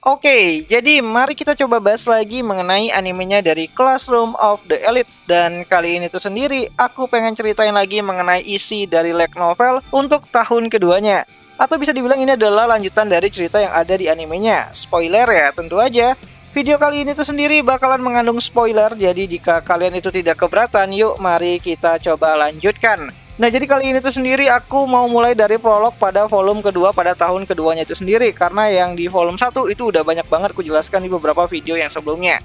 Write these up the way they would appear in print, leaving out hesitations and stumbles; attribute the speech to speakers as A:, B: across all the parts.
A: Oke, jadi mari kita coba bahas lagi mengenai animenya dari Classroom of the Elite. Dan kali ini tuh sendiri, aku pengen ceritain lagi mengenai isi dari light novel untuk tahun keduanya. Atau bisa dibilang ini adalah lanjutan dari cerita yang ada di animenya. Spoiler ya, tentu aja. Video kali ini tuh sendiri bakalan mengandung spoiler, jadi jika kalian itu tidak keberatan, yuk mari kita coba lanjutkan. Nah, jadi kali ini tuh sendiri aku mau mulai dari prolog pada volume kedua pada tahun keduanya itu sendiri, karena yang di volume 1 itu udah banyak banget kujelaskan di beberapa video yang sebelumnya.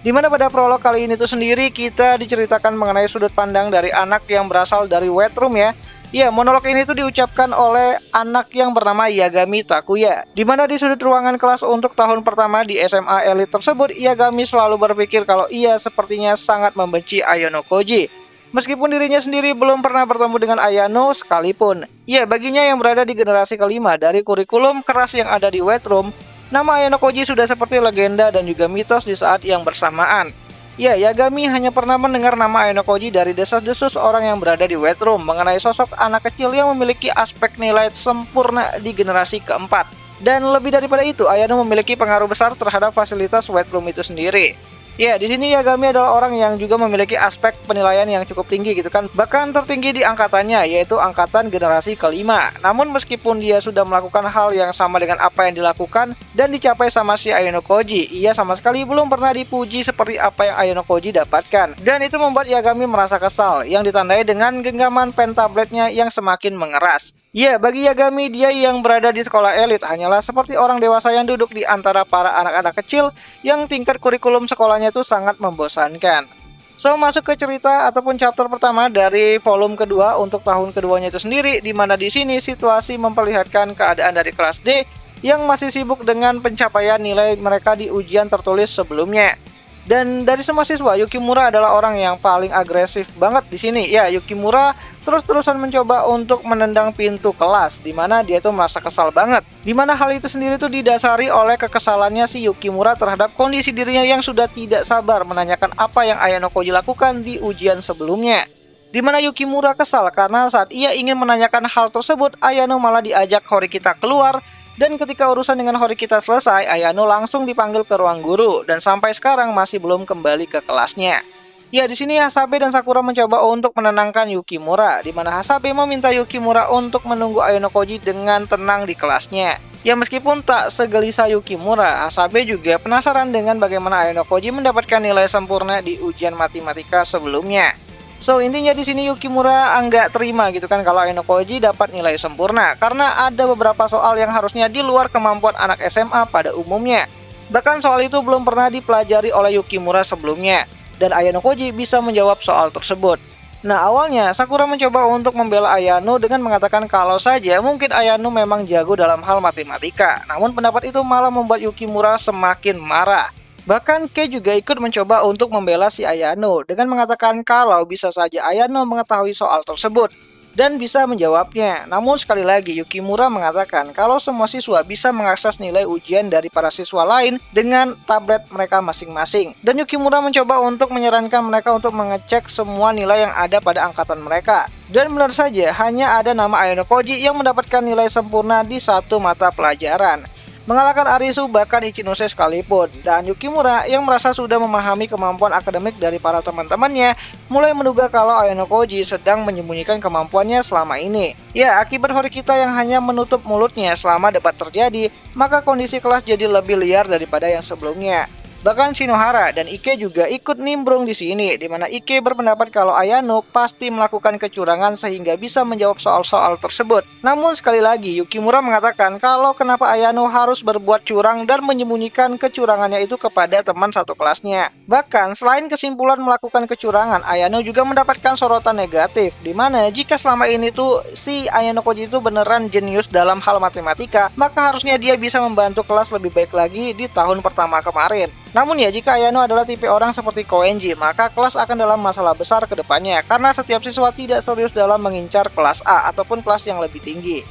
A: Dimana pada prolog kali ini tuh sendiri kita diceritakan mengenai sudut pandang dari anak yang berasal dari White Room ya. Ya, monolog ini tuh diucapkan oleh anak yang bernama Yagami Takuya. Dimana di sudut ruangan kelas untuk tahun pertama di SMA Elite tersebut, Yagami selalu berpikir kalau ia sepertinya sangat membenci Ayano Koji. Meskipun dirinya sendiri belum pernah bertemu dengan Ayano sekalipun. Ya, baginya yang berada di generasi kelima dari kurikulum keras yang ada di White Room, nama Ayano Koji sudah seperti legenda dan juga mitos di saat yang bersamaan. Ya, Yagami hanya pernah mendengar nama Ayano Koji dari desas-desus orang yang berada di White Room mengenai sosok anak kecil yang memiliki aspek nilai sempurna di generasi keempat. Dan lebih daripada itu, Ayano memiliki pengaruh besar terhadap fasilitas White Room itu sendiri. Ya, di sini Yagami adalah orang yang juga memiliki aspek penilaian yang cukup tinggi gitu kan. Bahkan tertinggi di angkatannya, yaitu angkatan generasi kelima. Namun meskipun dia sudah melakukan hal yang sama dengan apa yang dilakukan dan dicapai sama si Ayano Koji, ia sama sekali belum pernah dipuji seperti apa yang Ayano Koji dapatkan. Dan itu membuat Yagami merasa kesal, yang ditandai dengan genggaman pen tabletnya yang semakin mengeras. Ya, bagi Yagami, dia yang berada di sekolah elit hanyalah seperti orang dewasa yang duduk di antara para anak-anak kecil yang tingkat kurikulum sekolahnya itu sangat membosankan. So, masuk ke cerita ataupun chapter pertama dari volume kedua untuk tahun keduanya itu sendiri, di mana di sini situasi memperlihatkan keadaan dari kelas D yang masih sibuk dengan pencapaian nilai mereka di ujian tertulis sebelumnya. Dan dari semua siswa, Yukimura adalah orang yang paling agresif banget di sini. Ya, Yukimura terus-terusan mencoba untuk menendang pintu kelas, di mana dia tuh merasa kesal banget. Di mana hal itu sendiri tuh didasari oleh kekesalannya si Yukimura terhadap kondisi dirinya yang sudah tidak sabar menanyakan apa yang Ayano Koji lakukan di ujian sebelumnya. Di mana Yukimura kesal karena saat ia ingin menanyakan hal tersebut, Ayano malah diajak Horikita keluar. Dan ketika urusan dengan Horikita selesai, Ayano langsung dipanggil ke ruang guru dan sampai sekarang masih belum kembali ke kelasnya. Ya, di sini Hasabe dan Sakura mencoba untuk menenangkan Yukimura, di mana Hasabe meminta Yukimura untuk menunggu Ayano Koji dengan tenang di kelasnya. Ya, meskipun tak segelisah Yukimura, Hasabe juga penasaran dengan bagaimana Ayano Koji mendapatkan nilai sempurna di ujian matematika sebelumnya. So, intinya di sini Yukimura nggak terima gitu kan kalau Ayano Koji dapat nilai sempurna karena ada beberapa soal yang harusnya di luar kemampuan anak SMA pada umumnya. Bahkan soal itu belum pernah dipelajari oleh Yukimura sebelumnya dan Ayano Koji bisa menjawab soal tersebut. Nah, awalnya Sakura mencoba untuk membela Ayano dengan mengatakan kalau saja mungkin Ayano memang jago dalam hal matematika. Namun pendapat itu malah membuat Yukimura semakin marah. Bahkan Kei juga ikut mencoba untuk membela si Ayano dengan mengatakan kalau bisa saja Ayano mengetahui soal tersebut dan bisa menjawabnya. Namun sekali lagi Yukimura mengatakan kalau semua siswa bisa mengakses nilai ujian dari para siswa lain dengan tablet mereka masing-masing. Dan Yukimura mencoba untuk menyarankan mereka untuk mengecek semua nilai yang ada pada angkatan mereka. Dan benar saja hanya ada nama Ayano Koji yang mendapatkan nilai sempurna di satu mata pelajaran, mengalahkan Arisu bahkan Ichinose sekalipun. Dan Yukimura yang merasa sudah memahami kemampuan akademik dari para teman-temannya mulai menduga kalau Ayano Koji sedang menyembunyikan kemampuannya selama ini. Ya, akibat Horikita yang hanya menutup mulutnya selama debat terjadi, maka kondisi kelas jadi lebih liar daripada yang sebelumnya. Bahkan Shinohara dan Ike juga ikut nimbrung di sini, di mana Ike berpendapat kalau Ayano pasti melakukan kecurangan sehingga bisa menjawab soal-soal tersebut. Namun sekali lagi Yukimura mengatakan kalau kenapa Ayano harus berbuat curang dan menyembunyikan kecurangannya itu kepada teman satu kelasnya. Bahkan selain kesimpulan melakukan kecurangan, Ayano juga mendapatkan sorotan negatif, di mana jika selama ini tuh si Ayano Koji itu beneran jenius dalam hal matematika, maka harusnya dia bisa membantu kelas lebih baik lagi di tahun pertama kemarin. Namun ya, jika Ayano adalah tipe orang seperti Koenji, maka kelas akan dalam masalah besar ke depannya karena setiap siswa tidak serius dalam mengincar kelas A ataupun kelas yang lebih tinggi.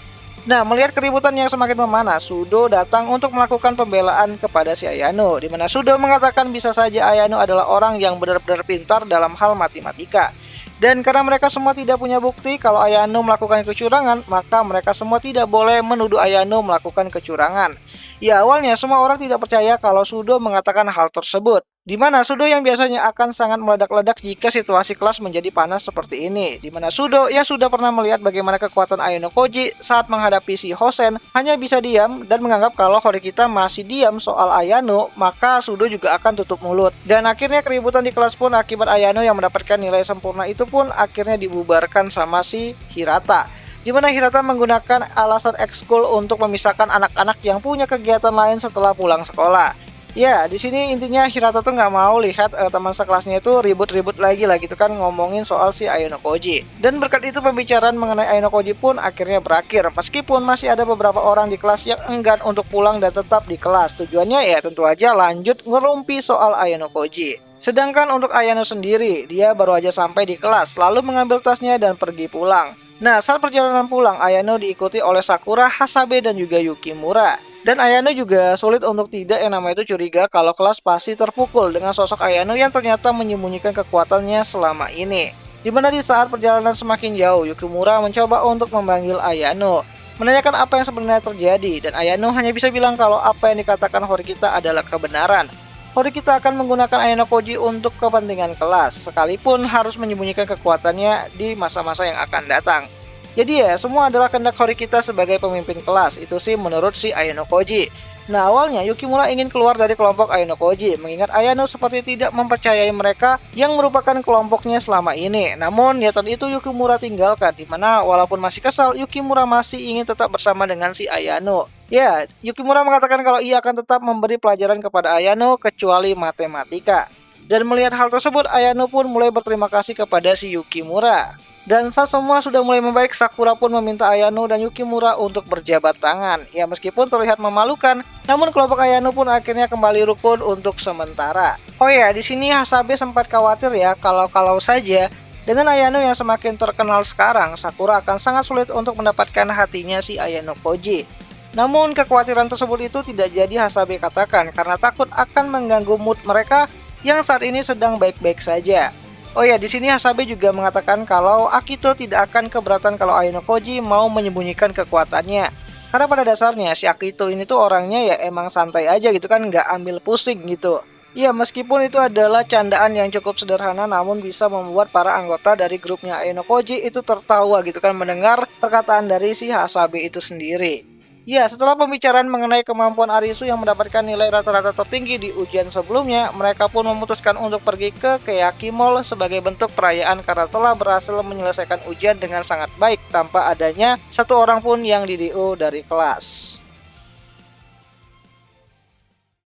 A: Nah, melihat keributan yang semakin memanas, Sudo datang untuk melakukan pembelaan kepada si Ayano, di mana Sudo mengatakan bisa saja Ayano adalah orang yang benar-benar pintar dalam hal matematika. Dan karena mereka semua tidak punya bukti kalau Ayano melakukan kecurangan, maka mereka semua tidak boleh menuduh Ayano melakukan kecurangan. Ya, awalnya semua orang tidak percaya kalau Sudo mengatakan hal tersebut. Di mana Sudo yang biasanya akan sangat meledak-ledak jika situasi kelas menjadi panas seperti ini. Di mana Sudo yang sudah pernah melihat bagaimana kekuatan Ayano Koji saat menghadapi si Hosen hanya bisa diam dan menganggap kalau Horikita masih diam soal Ayano, maka Sudo juga akan tutup mulut. Dan akhirnya keributan di kelas pun akibat Ayano yang mendapatkan nilai sempurna itu pun akhirnya dibubarkan sama si Hirata. Di mana Hirata menggunakan alasan ekskul untuk memisahkan anak-anak yang punya kegiatan lain setelah pulang sekolah. Ya, di sini intinya Hirata tuh nggak mau lihat teman sekelasnya itu ribut-ribut lagi lah gitu kan ngomongin soal si Ayano Koji. Dan berkat itu pembicaraan mengenai Ayano Koji pun akhirnya berakhir. Meskipun masih ada beberapa orang di kelas yang enggan untuk pulang dan tetap di kelas. Tujuannya ya tentu aja lanjut ngerumpi soal Ayano Koji. Sedangkan untuk Ayano sendiri, dia baru aja sampai di kelas lalu mengambil tasnya dan pergi pulang. Nah, saat perjalanan pulang, Ayano diikuti oleh Sakura, Hasabe, dan juga Yukimura. Dan Ayano juga sulit untuk tidak yang namanya itu curiga kalau kelas pasti terpukul dengan sosok Ayano yang ternyata menyembunyikan kekuatannya selama ini. Dimana di saat perjalanan semakin jauh, Yukimura mencoba untuk memanggil Ayano, menanyakan apa yang sebenarnya terjadi, dan Ayano hanya bisa bilang kalau apa yang dikatakan Horikita adalah kebenaran. Horikita akan menggunakan Ayano Koji untuk kepentingan kelas, sekalipun harus menyembunyikan kekuatannya di masa-masa yang akan datang. Jadi ya, semua adalah kehendak Horikita sebagai pemimpin kelas, itu sih menurut si Ayano Koji. Nah, awalnya Yukimura ingin keluar dari kelompok Ayano Koji, mengingat Ayano seperti tidak mempercayai mereka yang merupakan kelompoknya selama ini. Namun, niatan itu Yukimura tinggalkan, dimana walaupun masih kesal, Yukimura masih ingin tetap bersama dengan si Ayano. Ya, Yukimura mengatakan kalau ia akan tetap memberi pelajaran kepada Ayano kecuali matematika. Dan melihat hal tersebut, Ayano pun mulai berterima kasih kepada si Yukimura. Dan saat semua sudah mulai membaik, Sakura pun meminta Ayano dan Yukimura untuk berjabat tangan. Ya, meskipun terlihat memalukan, namun kelompok Ayano pun akhirnya kembali rukun untuk sementara. Oh ya, di sini Hasabe sempat khawatir ya kalau saja dengan Ayano yang semakin terkenal sekarang, Sakura akan sangat sulit untuk mendapatkan hatinya si Ayano Koji. Namun kekhawatiran tersebut itu tidak jadi Hasabe katakan karena takut akan mengganggu mood mereka yang saat ini sedang baik-baik saja. Oh ya, di sini Hasabe juga mengatakan kalau Akito tidak akan keberatan kalau Ayano Koji mau menyembunyikan kekuatannya. Karena pada dasarnya si Akito ini tuh orangnya ya emang santai aja gitu kan, nggak ambil pusing gitu. Ya, meskipun itu adalah candaan yang cukup sederhana, namun bisa membuat para anggota dari grupnya Ayano Koji itu tertawa gitu kan mendengar perkataan dari si Hasabe itu sendiri. Ya, setelah pembicaraan mengenai kemampuan Arisu yang mendapatkan nilai rata-rata tertinggi di ujian sebelumnya, mereka pun memutuskan untuk pergi ke Keyaki Mall sebagai bentuk perayaan karena telah berhasil menyelesaikan ujian dengan sangat baik tanpa adanya satu orang pun yang di DO dari kelas.